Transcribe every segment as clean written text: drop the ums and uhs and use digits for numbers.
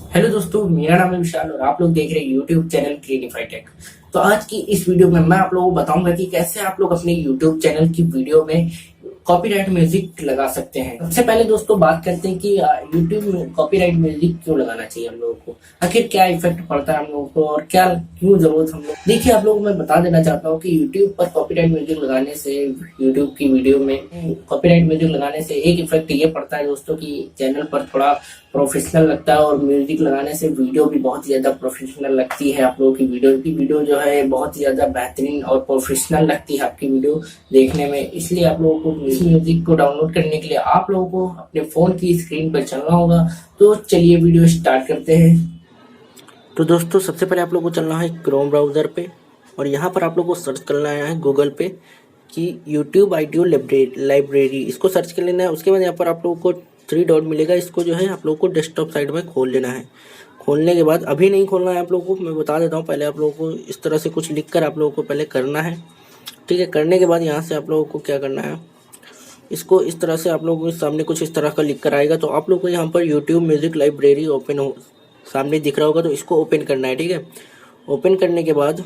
Hello दोस्तों, मेरा नाम है विशाल और आप लोग देख रहे हैं यूट्यूब चैनल क्रिएटिफाई टेक। तो आज की इस वीडियो में मैं आप लोगों को बताऊंगा कि कैसे आप लोग अपने यूट्यूब चैनल की वीडियो में कॉपीराइट म्यूजिक लगा सकते हैं। सबसे पहले दोस्तों बात करते हैं कि यूट्यूब में कॉपीराइट म्यूजिक क्यों लगाना चाहिए हम लोगों को, आखिर क्या इफेक्ट पड़ता है हम लोगों को और क्या क्यों जरूरत हम लोग। देखिए, आप लोगों को मैं बता देना चाहता हूँ कि यूट्यूब पर कॉपीराइट म्यूजिक लगाने से, यूट्यूब की वीडियो में कॉपीराइट म्यूजिक लगाने से एक इफेक्ट ये पड़ता है दोस्तों कि चैनल पर थोड़ा प्रोफेशनल लगता है और म्यूजिक लगाने से वीडियो भी बहुत ही ज्यादा प्रोफेशनल लगती है। आप लोगों की वीडियो जो है बहुत ही ज्यादा बेहतरीन और प्रोफेशनल लगती है आपकी वीडियो देखने में। इसलिए आप लोगों को इस म्यूजिक को डाउनलोड करने के लिए आप लोगों को अपने फोन की स्क्रीन पर चलना होगा। तो चलिए वीडियो स्टार्ट करते हैं। तो दोस्तों सबसे पहले आप लोगों को चलना है क्रोम ब्राउजर पे और यहाँ पर आप लोगों को सर्च करना है गूगल पे कि यूट्यूब ऑडियो लाइब्रेरी, इसको सर्च कर लेना है। उसके बाद यहाँ पर आप लोगों को 3 डॉट मिलेगा, इसको जो है आप लोगों को डेस्कटॉप साइड में खोल लेना है। खोलने के बाद अभी नहीं खोलना है आप लोगों को, मैं बता देता हूँ। पहले आप लोगों को इस तरह से कुछ लिख कर आप लोगों को पहले करना है, ठीक है। करने के बाद यहाँ से आप लोगों को क्या करना है, इसको इस तरह से आप लोगों के सामने कुछ इस तरह का लिख कर आएगा। तो आप लोगों को यहाँ पर यूट्यूब म्यूजिक लाइब्रेरी ओपन हो सामने दिख रहा होगा, तो इसको ओपन करना है, ठीक है। ओपन करने के बाद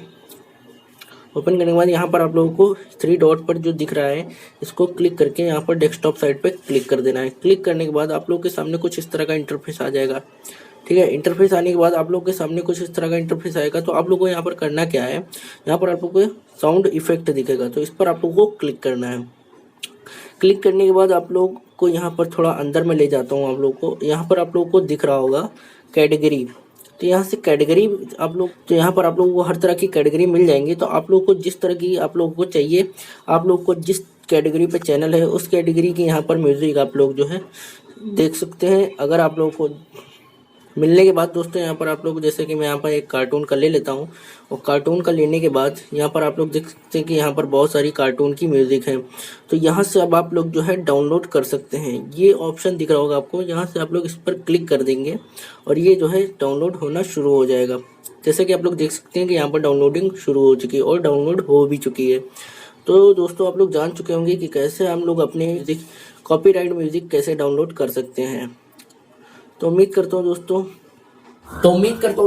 यहाँ पर आप लोगों को 3 डॉट पर जो दिख रहा है इसको क्लिक करके यहाँ पर डेस्कटॉप साइड पे क्लिक कर देना है। क्लिक करने के बाद आप लोगों के सामने कुछ इस तरह का इंटरफेस आ जाएगा, ठीक है। इंटरफेस आने के बाद आप लोगों के सामने कुछ इस तरह का इंटरफेस आएगा। तो आप लोगों को यहाँ पर करना क्या है, यहाँ पर आप लोगों को साउंड इफेक्ट दिखेगा, तो इस पर आप लोगों को क्लिक करना है। क्लिक करने के बाद आप लोग को यहाँ पर थोड़ा अंदर में ले जाता हूँ। आप लोग को यहाँ पर आप लोगों को दिख रहा होगा कैटेगरी, तो यहाँ से कैटेगरी आप लोग, तो यहाँ पर आप लोगों को हर तरह की कैटेगरी मिल जाएंगी। तो आप लोग को जिस तरह की आप लोगों को चाहिए, आप लोग को जिस कैटेगरी पे चैनल है उस कैटेगरी की यहाँ पर म्यूजिक आप लोग जो है देख सकते हैं। अगर आप लोगों को मिलने के बाद दोस्तों यहाँ पर आप लोग, जैसे कि मैं यहाँ पर एक कार्टून का ले लेता हूँ और कार्टून का लेने के बाद यहाँ पर आप लोग देख सकते हैं कि यहाँ पर बहुत सारी कार्टून की म्यूजिक है। तो यहाँ से अब आप लोग जो है डाउनलोड कर सकते हैं। ये ऑप्शन दिख रहा होगा आपको, यहाँ से आप लोग इस पर क्लिक कर देंगे और ये जो है डाउनलोड होना शुरू हो जाएगा। जैसे कि आप लोग देख सकते हैं कि यहाँ पर डाउनलोडिंग शुरू हो चुकी है और डाउनलोड हो भी चुकी है। तो दोस्तों आप लोग जान चुके होंगे कि कैसे हम लोग अपने कॉपीराइट म्यूजिक कैसे डाउनलोड कर सकते हैं। तो उम्मीद करता हूँ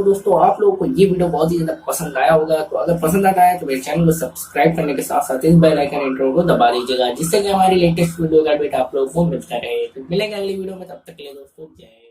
दोस्तों आप लोगों को ये वीडियो बहुत ही ज्यादा पसंद आया होगा। तो अगर पसंद आता है तो मेरे चैनल को सब्सक्राइब करने के साथ साथ इस बेल आइकन इंट्रो को दबा दीजिएगा, जिससे कि हमारी लेटेस्ट वीडियो का अपडेट आप लोगों को मिलता रहे। तो मिलेंगे अगली वीडियो में, तब तक के लिए दोस्तों जय।